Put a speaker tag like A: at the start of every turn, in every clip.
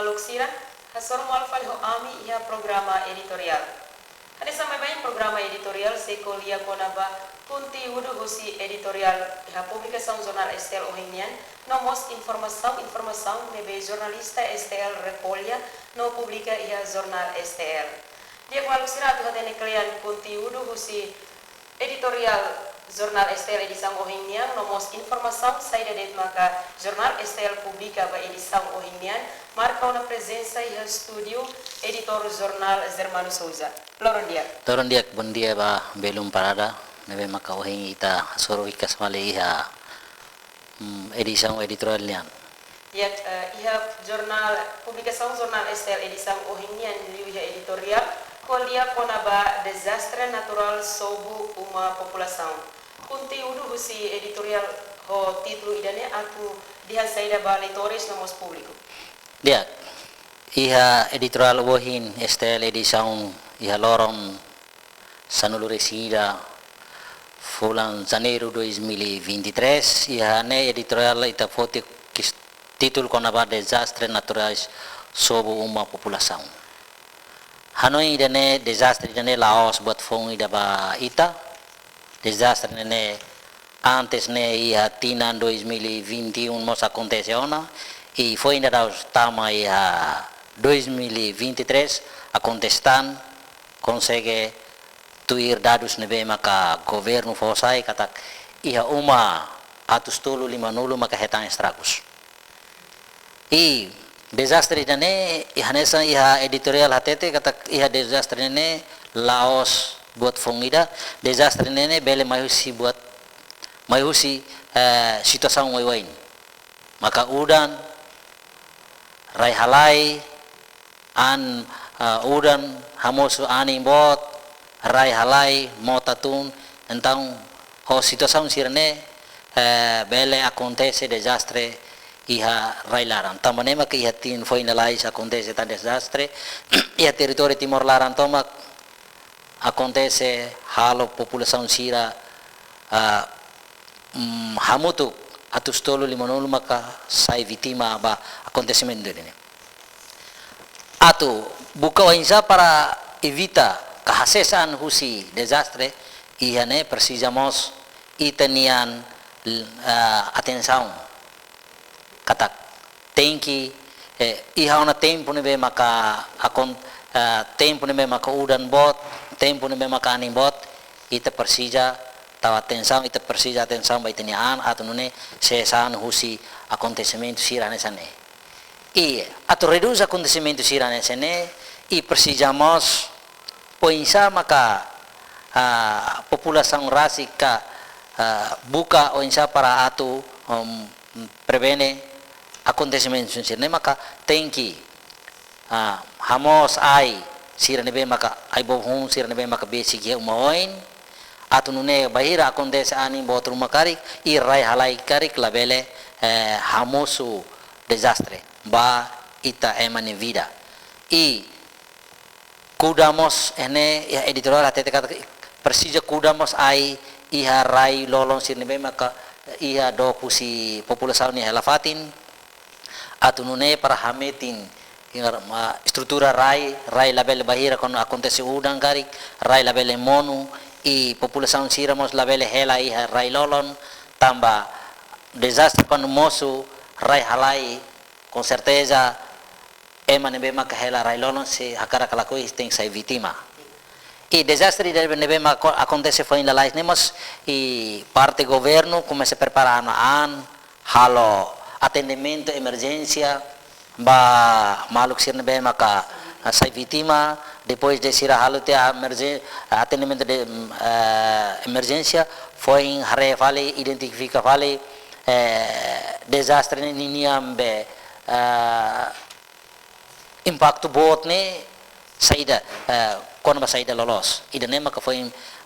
A: maluksira hasor malfal ho ami ia programa editorial. Hadi sampai banyak programa editorial sekolia konaba punti wudu husi editorial iha publikação jornal STL ohimian nomos informação nebe jornalista STL recolha no publica iha jornal STL. Dia maluksira tu hatene kalian punti wudu husi editorial Jornal STL edição ohimian nomos informação saída de maka Jornal STL publica ba edição ohimian marca una presença e estúdio editor jornal Zermano Souza. Loron dia.
B: Bom dia ba belum parada nebe maka ohing ita soro ikas male iha edição editorial lian.
A: Ya iha jornal publicação jornal STL edição ohimian iha editorial kolia konaba desastre natural sobu uma população. Kunti udu husi editorial ho título idane aku diha saída ba leitores nomos público.
B: Dia iha editorial wohin STL edição iha loron sanuluresida bulan Janeiro 2023 iha ne editorial ita foto título konaba desastre naturais sobu uma população. Hanoi idane desastre idane Laos buat fong ida ba ita desastre ne antes ne ia tina 2021 mos acontece ona e foi ainda daos tama ia 2023 a contestan consegue tuir dados nebe maka governo fosai kata ia uma atus tulu lima nulu maka hetan estragos e desastre ne ihanesa iha editorial hatete kata iha desastre ne Laos buat fongida desastre nene bele mayusi buat mayusi situação waiwain maka udan rai halai an udan hamosu ani bot rai halai motatun então ho situação sirne bele acontece desastre iha rai laran tamane maka iha tin foi nalais acontece ta desastre iha território Timor Laran tomak acontece halo população sira hamutu atus tolu limanulu maka sai vitima ba acontecimento ini atu buka wainsa para evita kahasesan husi desastre ihane precisamos itanian atenção katak tenki iha ona tempo nebe maka tempo nebe maka udan bot tempo nebe maka aning bot ita persija tawa atenção ita persija atenção ba itanian atau nune sesan husi acontecimento sirane sane e atau reduz acontecimento sirane sane e precisamos poinsa maka população rasika buka oinsa para atu prevene acontecimento sirane maka tenki hamos ai sirane be maka ai bohun sirane be maka basic ya umaoin atau nune bahira acontece ani bot rumah karik i rai halai karik labele hamosu desastre ba ita emane vida i kudamos ene ya editorial atete kata persija kudamos ai iha rai lolong sirane be maka iha dokusi população ni helafatin atau nune para hametin estrutura rai label bahira quando acontece udang garik rai label monu e população siramos label hela e rai lolon tamba desastre quando moço rai halai com certeza emane be maka hela rai lolon se akara kalakoi tem sai vítima e desastre deve nebe maka acontece foi in la lais nemos e parte governo come se preparano an halo atendimento emergência ba maluk sirne be maka sai vítima depois de sira halute atendimento de emergência foi em hare vale identifica vale desastre ni ambe impacto bot ne saída quando ba saída lolos ida ne maka foi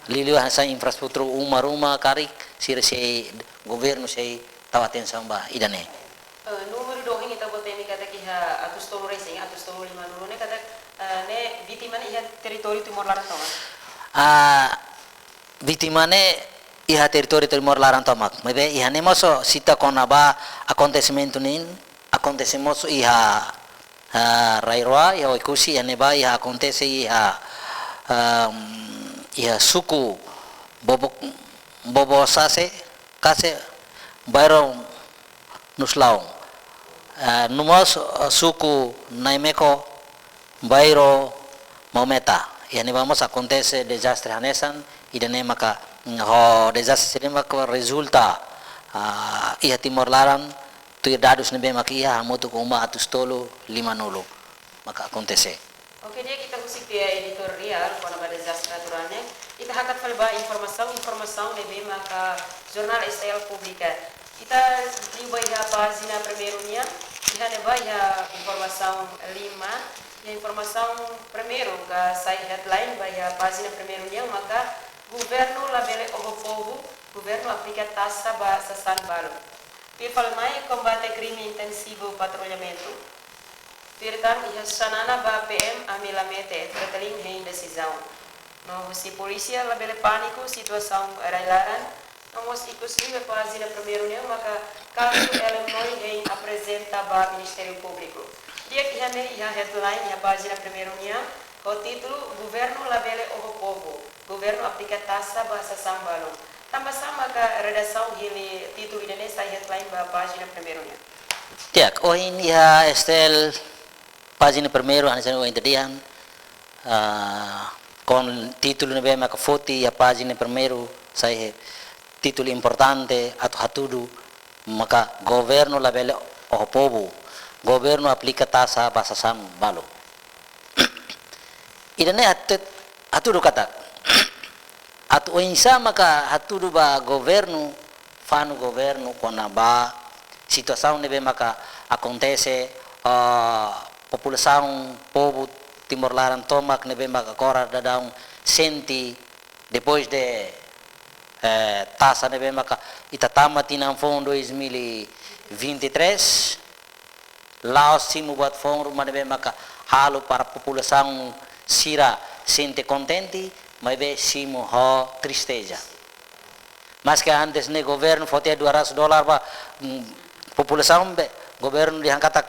B: liliu hasa infrastruktur uma karik sira sei governo sei tawa atenção ba ida ne
A: número dohing ita bote mi kata kiha atus tolu racing atus tolu lima nulu ne kata ne vítima ne iha território Timor Laran toma
B: vítima ne iha território Timor Laran toma mebe iha ne moso sita konaba acontecimento nin acontecemos iha Rairwa ya ikusi ya neba ya acontece ya suku bobo sase kase bairo nuslaung numos suku naimeko bairo mometa ya neba mas acontece desastre hanesan idane maka ho desastre maka resulta ia Timor Laran tu dadus nebe maka ia motu kuma atus tolo 50 maka acontece.
A: Oke, dia kita usik dia editorial kona ba desastre naturalnya ita hakat falba informação nebe maka jornal STL Pública ita liba ya página primeiro-nya iha neba ya informação 5 ya informação primeiro ka sai headline ba ya página primeiro-nya maka governo labele o povo governo aplica taxa ba sa San Balo. Pifalmai combate crime intensivo patrulhamento. Tirtan iha sanana ba PM amilamete trataling hein decisão. No si polícia labele pânico situação railaran. Nós inclusive página primeiro-nya maka caso Illinois hein apresenta ba Ministério Público. Dia que iha headline iha página primeiro-nya o título governo labele o povo. Governo aplica taxa ba sa San Balo. Tambah sama ke redação hili título Indonesia headline ba página primeiro-nya.
B: Tiak, ini ya estel página primeiro anisan o interdian con título nebe maka foti ya página primeiro sai título importante atau hatudu maka governo labele o povo governo aplica taxa ba sa San Balo. Idane hatudu kata atau insa maka hatudu ba governo fanu governo kona ba situação nebe maka acontece população povo Timor Laran tomak nebe maka kora dadang senti depois de taxa nebe maka itatama tinang fundo 2023 Laos simu buat fundo nebe maka halo para população sira sente contente mas be simo ho tristeza. Mas que antes ne governo fotia $200 ba população be governo diangkat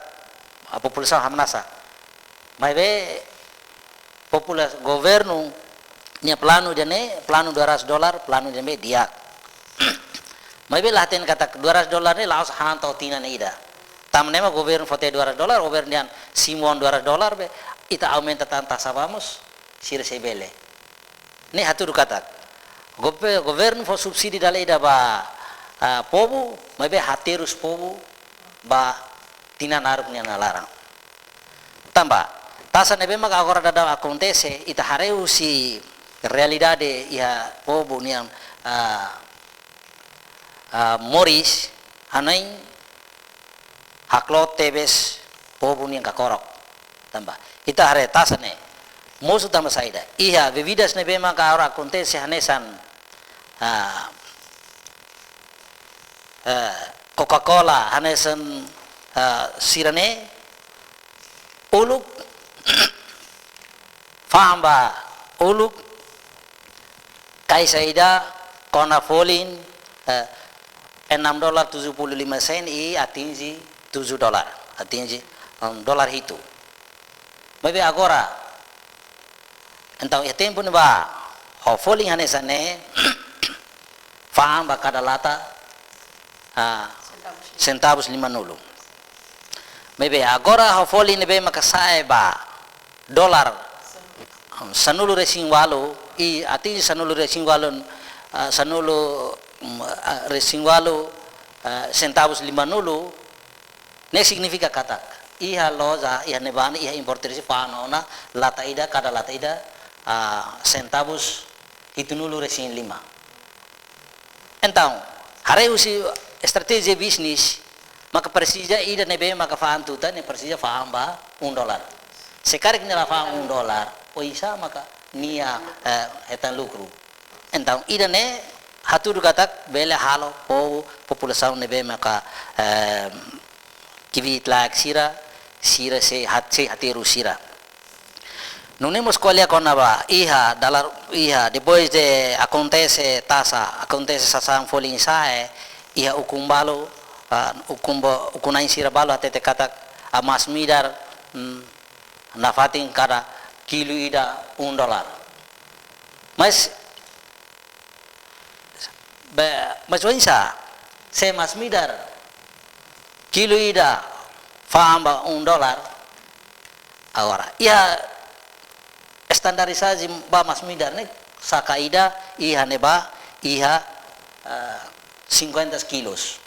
B: a população hamnasa. Mas be governo nya plano jane plano $200 plano jane dia. Mas be laten kata $200 ne laos hanto tina ne ida. Tamne ma governo fotia $200 governo dian simon $200 be ita aumenta tanta sabamos sir sebele. Ni hatu kata governo fo subsidi dalai da ba povo mabe haterus povo ba tina naruk nya nalarang tamba tasa nebe maga agora dada acontece ita hareu si realidade ia povo niang moris hanai haklot tebes povo niang kakorok tamba ita hare tasa ne mosu tama saida iha bebidas nebe maka ora acontece hanesan Coca-Cola hanesan sirane uluk famba uluk kai saida kona folin $6.75 i atingi $7 atingi dolar itu mabe agora então é tempo ne ba ho falling hanesan ne fam ba kada lata centavos 50. Maybe agora ho falling ne be makasae ba dolar sanulu resing walo i ati sanulu resing walon sanulu resing walo centavos 50 ne significa kata iha loza iha nebani iha importer si fano na lata ida kada lata ida centavos itu nulu resin 5. Então, hareu si estratégia bisnis maka precisa ida nebe maka faham tuta ne precisa faham ba $1. Sekarang nila faham $1 o isa maka nia etan lucro. Então, ida ne hatu katak bele halo po população nebe maka kivit lak sira se hatiru sira. Não temos escolha com nada. Iha depois de acontece sasang folin sae, ukumbalo, ukunain sirabalo até te katak amas midar nafating kada kilo ida $1. Mas mas wansa se mas midar kilo ida faamba $1 agora ia standarisasi ba mas midar ne saka ida iha neba iha 50 kilos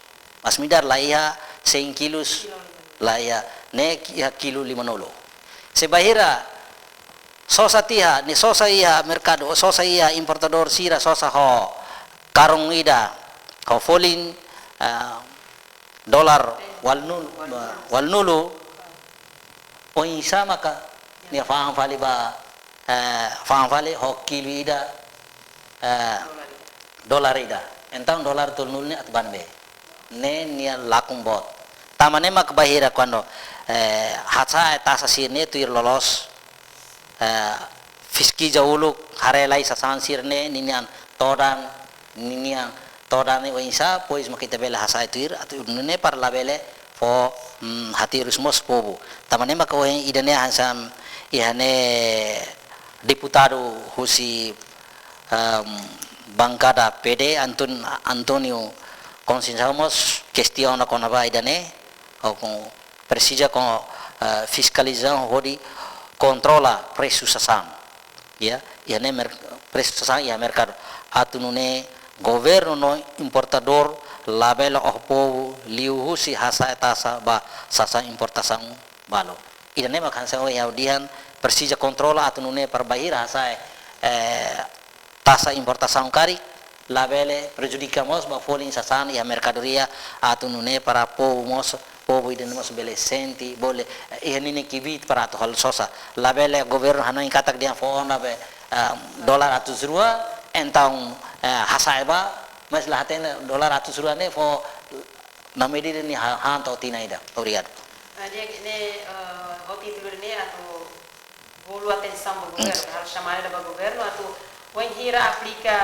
B: mas midar la iha 100 kilos la iha ne iha kilo 50 sebahira sosa tiha ni sosa iha mercado sosa iha importador sira sosa ho karung ida ho folin dolar wal nulu o isa maka ni faham fali ba faham fali ho kilo ida dolar ida entang dolar tul nulni at banbe ne nia lakum bot tamane mak bahira kwando hatsa tasa sirne tuir lolos fiski jawuluk harelai sasan sirne ninian todan ninian todane o insa pois makita bela hasa tuir atu nune par labele fo hati rusmos pobu tamane mak o idane hansam ihane deputado husi bancada PD Antonio consideramos questión na konaba idane o com precisa com fiscalização hodi controla preço sasam ya ne preço sasam ya mercado atunune governo no importador labela o povo liu si hasa tasa ba sasa importação balo idane makansa o yaudian precisa controla atunune perbahir hasa tasa importação cari labele prejudicamos ba folin sasan ya mercadoria atunune para povo idane mos bele senti bole ini kibit para to hal sosa labele governo hanan katak dia fo na be dolar $100 entang hasaiba mas lahaten dolar $100 ne fo namedi ni han to tinaida obrigado
A: dia ne hoti dulu ne atau bolu atenção do governo harus chamar da governo atau wen hira aplica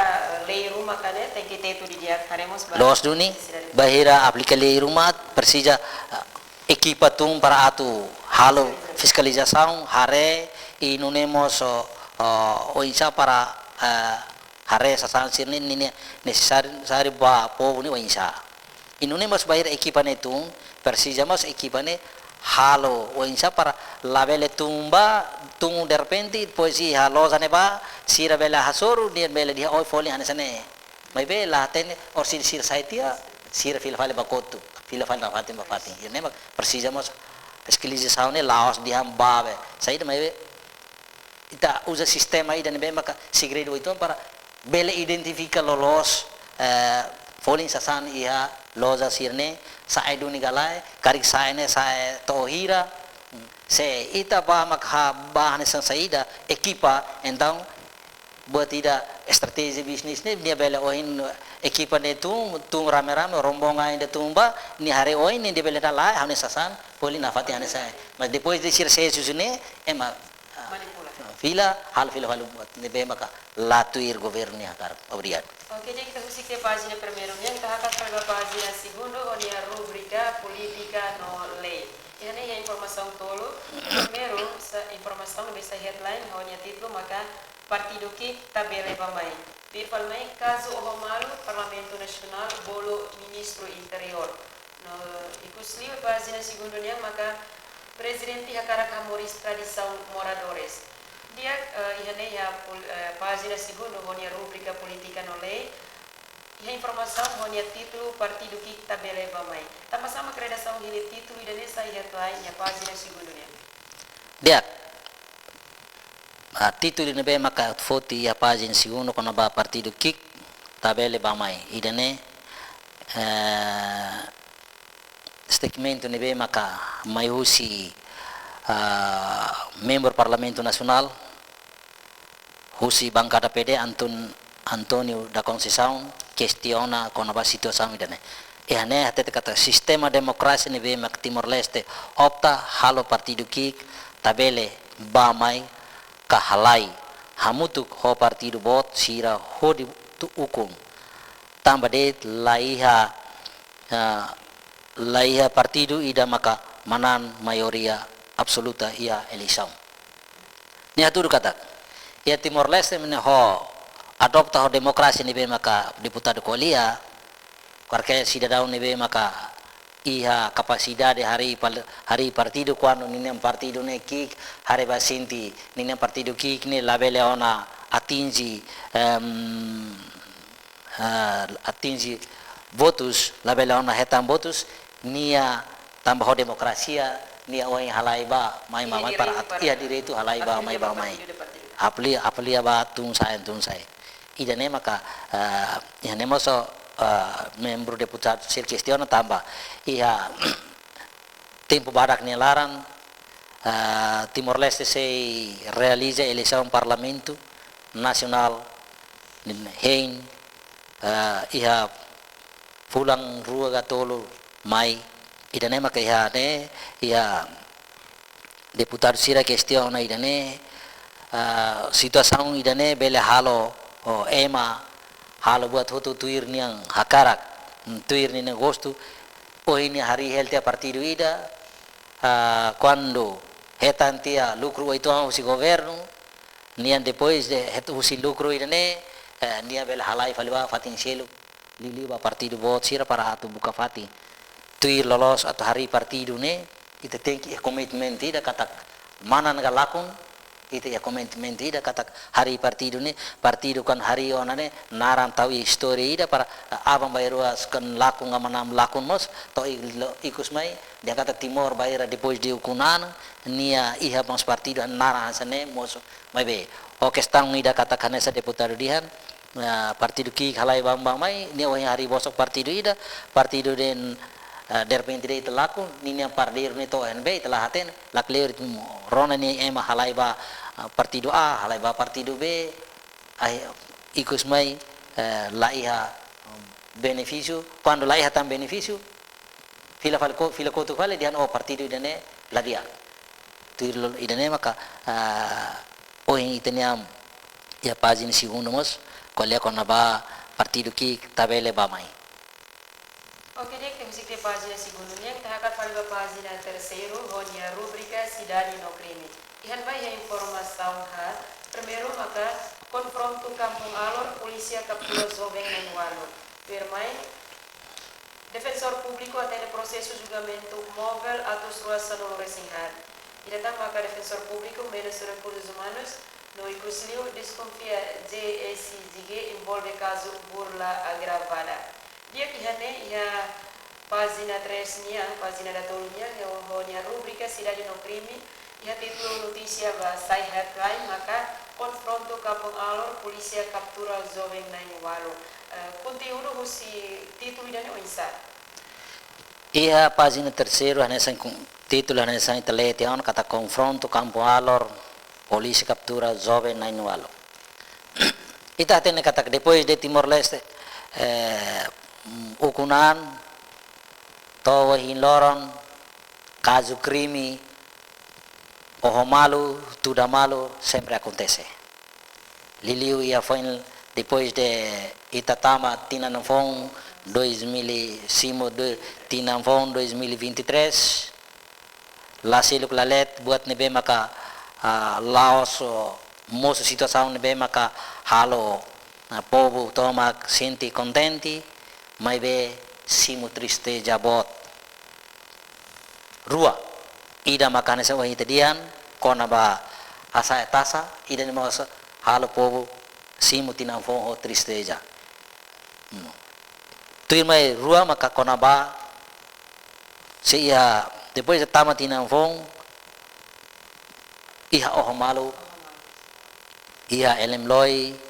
A: lei rumah kane tem que ter tudo dia haremos
B: los duni bahira aplica lei rumah persija equipa tum para atu halo fiscalização hare inunemos o insa para hare sasan sirni ni necessário ba povo ni o insa inunemos bahira equipa ne tum persija mas equipa ne halo o insa para labele tumba tung de repente poesi halo zane ba sira bela hasoru dia bela dia oi foli hanesane mai bela ten or sir saitia sira fil fale bakotu fil fale fatim bafatim ne precisamos fiscalização ne laos dia babe saída mai ita usa sistema ida ne be maka segredo itu para bela identifica lolos folin sasan iha loza sirne sae duni galai karik sae ne sae tohira se ita ba makha bahane san saída equipa então buat tidak strategi bisnis ni dia bela oin equipa ne tung rame-rame rombongan de tumba ni hari oin ni dia bela dalai hane sasan poli nafati hane sae mas depois de sir se susune ema fila hal buat ne be maka latuir governo ni hakar obrigado.
A: Ok, jadi kita musik ke página primeiro, kita akan para a página segundo, onde a rubrica política no lei. Ini ya informação tolo. Primeiro, essa informação bisa headline, onde título maka partido que tabela pamai. Virtualmente caso Ohomalu, Parlamento Nacional bolo ministro interior. No ikusli página segundo nya maka presidente hakara kamoris tradição moradores. Dia ini ya página segundo onde a rubrica política no lei. E informação onde título partido que tabela pamai. Tama sama redação ini título e nessa headline ya página segundo nya.
B: Dia título ne be maka foti ya página segundo kono ba partido kik tabele pamai idane statement ne be maka maiusi membro Parlamento Nacional husi bancada PD Antonio da Conceição questiona con a situação idane e ane até kata sistema demokrasi ne be mak Timor Leste opta halo partido kik tabele bamai kahalai hamutuk ho partido bot sira hodi tu ukum tambah de laiha partido ida maka manan mayoria absoluta ia eleição. Nia tudo kata. Ia Timor Leste ho adopta ho demokrasi ni be maka deputado kolia, porque cidadão ni be maka iha capacidade hari partido quando ninem partido ne kik hari basinti ninem partido kik ne labele ona atingi atingi votos labele ona hetam votos nia tambah ho demokrasia nia oi halaiba mai para ia direito halaiba mai ba mai apli ba tung sai ida ne maka ia ne moso membro deputado ser questiona tambah ia tempo badak ni larang Timor Leste se realiza eleição parlamento nasional hein ia pulang rua gatolo mai ida ne maka ia deputado sira questiona ida ne situação ida ne bele halo ema halo buat hotu tuir niang hakarak tuir ni agosto ini hari health partido ida quando hetantia lucro itu si governo nian depois de hetu si lucro ida ne nia bel halai faliwa fatin selo lili ba partido bot sira para atu buka fati tuir lolos atau hari partido ne ita tenki commitment ida katak mana naga lakon itu ya komitmen ida kata hari partido ni partido kan hari ona ne naran tahu histori ida para abang bayruas kan lakun ngamanam lakun mos to ikus mai dia kata Timor bayra depois de ukunan nia iha bang partido naran sane mos mai be o questão ida kata kanesa deputado dihan partido ki halai bang mai nia hari bosok partido ida partido den derpenti itu laku nini yang pardir ni to NB telah haten laklir rona ni ema halaiba partido A halaiba partido B ikus mai laiha beneficio quando laiha tam beneficio fila kotu kale dian partido idane ladia tu idane maka ini iteniam ya pagina segundo mos kolia konaba partido ki tabele ba mai.
A: Oke deh, musik di pagina segundanya kita akan pada pagina tercero, honia rubrica cidade no crime. Ihan baik informasi tahun primeiro maka confronto Kampung Alor, polícia captura jovem manualo. Firmai, defensor público atende processo julgamento móvel atos ruas Sanolo Resinghar. E datang maka defensor público, Ministro de Recursos Humanos, no Icusliu desconfia JSG envolve caso burla agravada. Dia kihane ya pagina 3 nya, pagina da tolnya honia rubrica cidade no crime, ya título notícia ba sai crime maka confronto Kampung Alor, polícia captura jovem Nainwalo. Conteúdo husi título idane oinsa.
B: Ia pagina terceiro hanesan título hanesan telete on kata confronto Kampung Alor, polícia captura jovem Nainwalo. Ita tene kata depois de Timor Leste ukunan towa hinloron caso crime oho malu tudo malo sempre acontece liliu ia foi depois de Itatama tinanfon 2005 tinanfon 2023 la siluk lalet buat nebe maka Laos moço situação nebe maka halo povo toma senti contenti mai be simu triste jabot rua ida makane sa wahi tedian kona ba asa etasa ida ni masa halo povo simu tinamfo ho tristeza tu mai rua maka kona ba se ia depois de tama tinamfo iha oh malu iha elemloi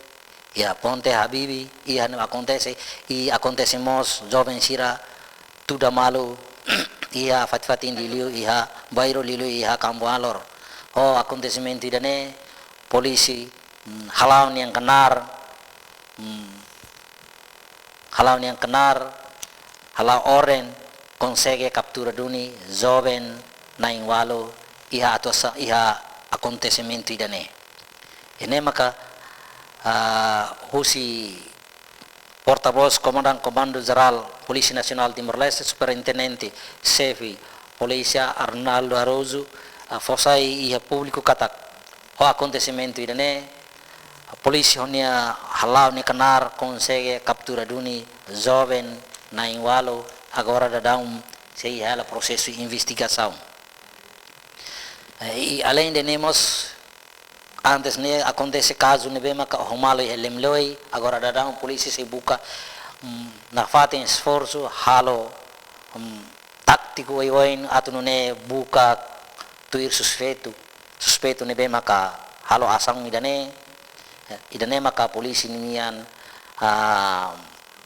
B: ia Ponte Habibi ia acontece e acontecemos jovem sira tudo malo ia fatfatin liliu ia bairo liliu ia Kampung Alor acontecimento idane polisi halau yang kenar halau oren consegue captura duni jovem Nainwalo ia atosa ia acontecimento idane ene maka husi porta-voz Comando Geral Polisi Nasional Timor Leste Superintendente Chefe Polícia Arnaldo Aroso fosai iha público katak o acontecimento idane polisi honia halau ni kenar consegue captura duni jovem na inwalo agora dadam sei ela processo de investigação e além de nemos antes ne acontece caso ne bema ka homalo lemloi agora dadam polisi se buka na fatem esforço halo tático iwain atu ne buka tuir suspeito ne bema ka halo asang idane maka polisi nimian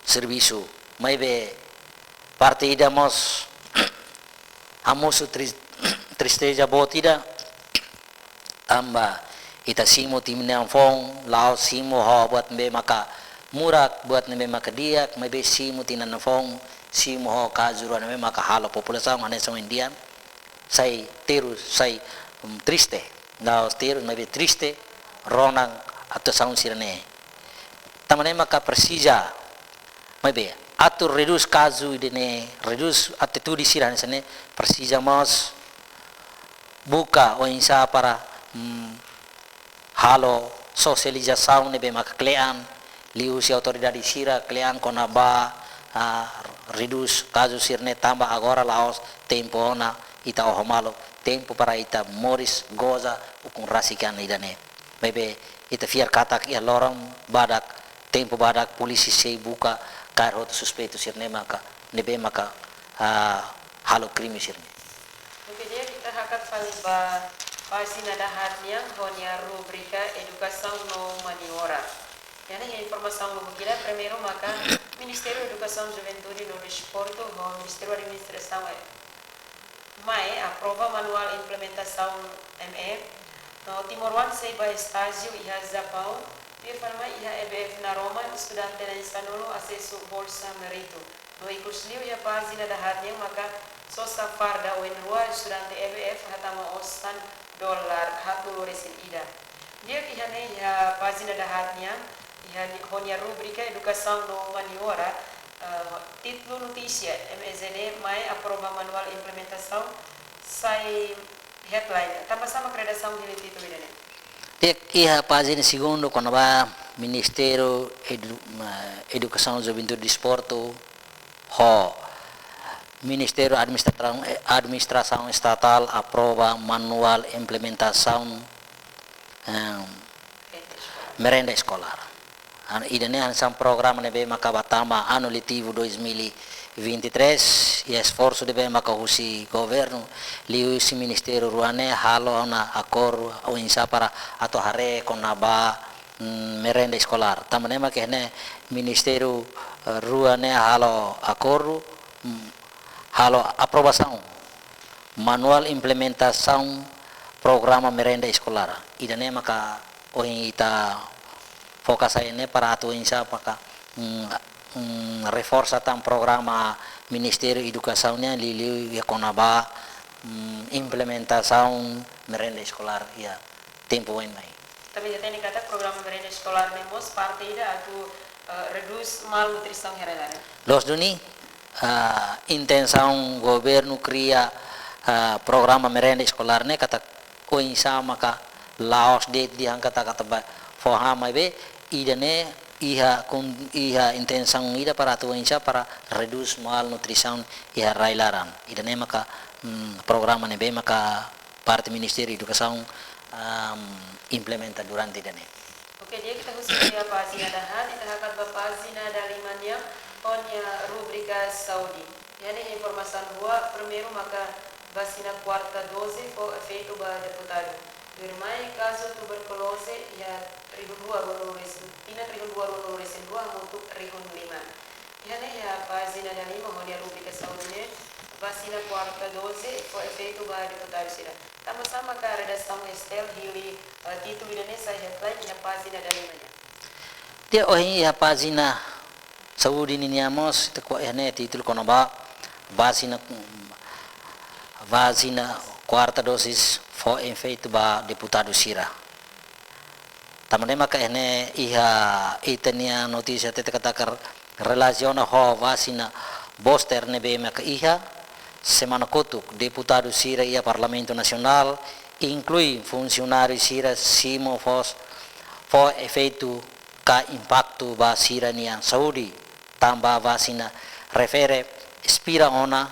B: serviço mai be parte idamos amoso tristeza botida amba ita simo timne fong lao simo ho buat be maka murak buat ne maka diak mai be simo tinan fong simo ho kazuru ne maka halo população ane são indian sai teru sai triste lao teru mai be triste ronang atau saung sirane tamane maka precisa mai be atur reduz caso idene reduz atitude sirane sane precisa mas buka o insa para halo socialização ne be maka klean liu si autoridade sira klean konaba reduz caso sirne tambah agora laos tempo na ita ohomalo tempo para ita moris goza ukun rasikan idane mai be ita fiar katak ia lorong badak tempo badak polisi sei buka karot suspeito sirne maka nebe maka halo krimi sirne.
A: Oke dia kita hakat falba pasina dahatnya honya rubrika educação no maniora. Yani informação no kira primeiro maka Ministério Educação Juventude no Desporto ho Ministério Administração mai aprova manual implementação ME no Timor One sei ba estágio iha Japão dia farma iha EBF na Roma estudante na Istanbul acesso bolsa merito no ikusliu iha página da hatnya maka sosa farda wen rua estudante EBF hatama osan dolar hatu resin ida dia ihane iha página da hatnya iha honya rubrika educação no maniora título notícia MEZD mai aprova manual implementação sai headline tambah sama credação de título ini.
B: Iha página segundo quando va Ministério Educação Juventude e Desporto ho Ministério Administração Estatal aprova manual implementação merenda escolar. Idane ansam programa nebe maka batama ano letivo 2023 e esforço debe maka husi governo liu si ministério ruane halo na akor o insa para atau hare konaba merenda escolar tamane maka ne ministério ruane halo akor halo aprovação manual implementação programa merenda escolar idane maka o ita fokus ini para atu insa maka reforça tam programa Ministério Educação-nya liliu ya konaba implementação merenda escolar ya tempo en mai.
A: Tapi jatene kata programa merenda escolar nemos parte ida atu reduz malnutrição herelare.
B: Los duni intenção governo cria programa merenda escolar ne kata ko insa maka laos de diangkat kata foha mai be idane iha intenção ida para tua insa para reduz malnutrição iha railaran idane maka programa nebe maka parte Ministério Educação implementa durante idane.
A: Oke dia kita khusus ya pagina dahan kita akan bapagina dalimanya onya rubrika Saudi. Yani informação boa primeiro maka vacina quarta dose foi feito ba deputado. Firmai caso tuberculose ya rihun 2 tina rihun 2 resin 2 untuk rihun 5 yani ya pagina dali mohon ya rubrika Saudi vacina quarta dose foi feito ba deputado sira sama-sama ka redação Estel hili título ini saya headline ya pagina dali manya
B: dia ohi ya pagina Saudi ni niamos ko ene título kono ba vacina quarta dosis foi feito ba deputado sira tamane maka ene iha itania notícia tete katakar relaciona ho vacina booster nebe maka iha semana kotuk deputado sira ia Parlamento Nacional inclui funcionário sira simo fos efeito ka impacto ba sira nian saúde tambah vacina refere expira ona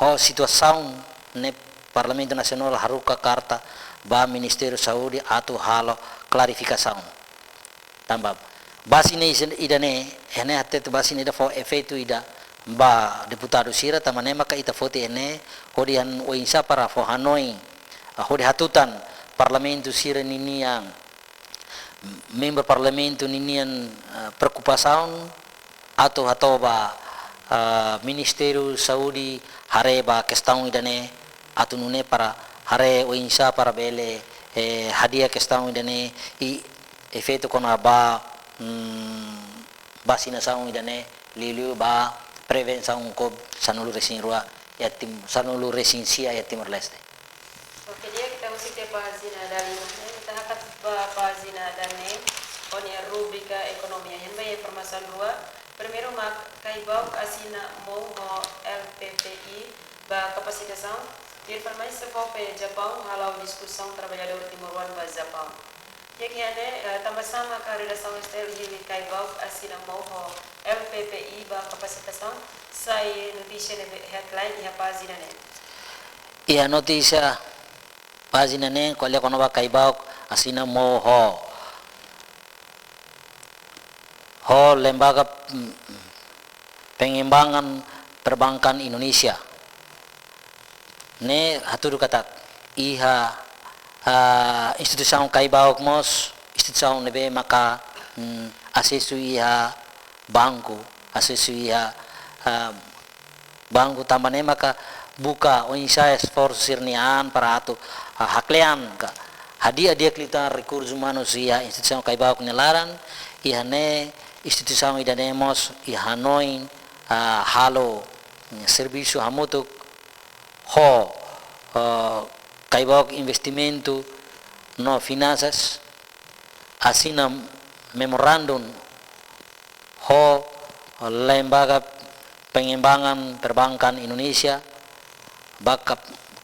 B: ho situação ne Parlamento Nacional haruka karta ba Ministério Saúde atau halo klarifikasyon tambah basine idane ene hatet basine da fo efeito ida ba deputado sira tamane maka ita fote ene hodian oinsa para fo Hanoi hodi hatutan Parlamento sira nini yang member Parlamento nini yang preocupação atau ba Ministério Saúde hareba questão idane atau nune para hare oinsa para bele hadiah questão idane i efeito kona ba vacinação idane lilu ba prevenção ko sanulu resin rua yatim sanulu resin sia ya Timor Leste.
A: Oke, dia kita mesti ke pagina dari kita hakat pagina dan onia rubrika ekonomi yang baik permasalahan dua. Primeiro mak kaibau asina mo LPPI ba kapasitação de informação sobre Japão halau discussão trabalhador Timor-Leste ba Japão. Jadi ada tambah sama ke redação estel hiwi kaibau asina mo LPPI ba kapasitação sai notícia de headline ia pagina ne.
B: Ia notícia pagina ne kolya kono ba kaibau asina mo lembaga pengembangan perbankan Indonesia ne haturu katak iha institusi kaibau mos institusi nebe maka asesu iha bangku asesu iha bangku tambane maka buka oinsa esforço sirnian para atu haklean ka hadiah dia klita recursos humanos iha institusi kaibau nelaran iha ne institusi idanemos iha Hanoi halo serviço hamutuk kaibau investimento no finanças assina memorandum lembaga pengembangan perbankan Indonesia ba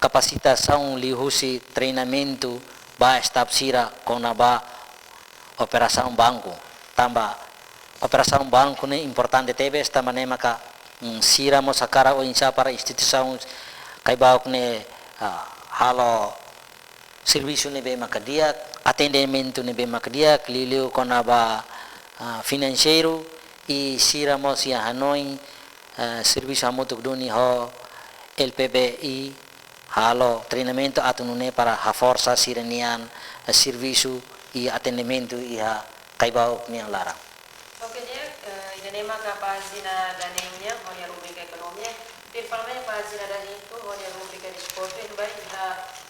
B: kapasitação lihusi treinamento ba staf sira kona ba operação banco tambah operação banco ne importante tebes tamane maka sira mo sakara o insa para instituição kaibau ne halo serviço ne be maka dia atendimento ne be maka dia keliliu kona ba financeiro e sira mo sia Hanoi serviço amutuk duni LPPI halo treinamento atunune para força sirenian serviço e atendimento iha kaibau niang larang.
A: Oke dia idanema ka pagina daneunya honia rubrika ekonomi. Firmanya pagina dan itu honia rubrika di sport baik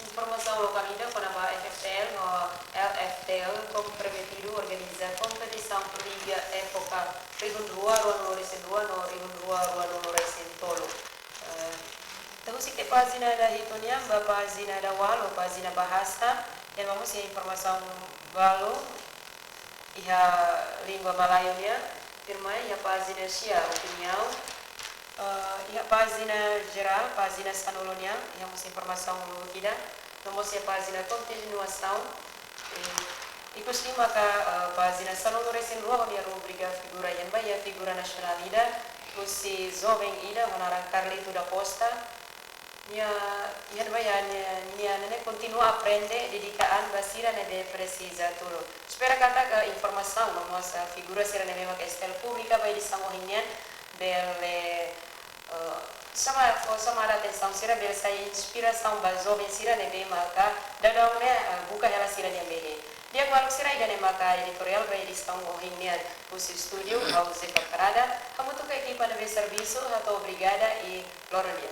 A: informasi lokal ida kona ba FFTL LFTL comprometido organiza competição liga época Rihun 2 no Resen 2 no Rihun 2 no Resen Tolo. Terus kita pagina da hitonya ba pagina da walo pagina bahasa yang vamos a informação walo iha língua malaionya firmai iha pagina sia opinião iha pagina geral pagina sanolonia iha mus informação kita nomos iha pagina continuação e costuma ka pagina sanolo recém rua honia rubrica figura yang baia figura nasional ida kusi jovem ida honarang Carlito da Costa ya nene continua aprende dedikaan basira nebe precisa tulo spera kata ke informação nomos figura sira nebe maka estel pública vai di sangohinyan bele sama ada atenção sira bele sai inspiração ba jovem sira nebe maka dadongnya buka hela sira dia bele dia waluk sira ida maka editorial vai di sangohinyan usi studio au zeka parada kamu tu ke equipa nebe serviço atau brigada e loronia.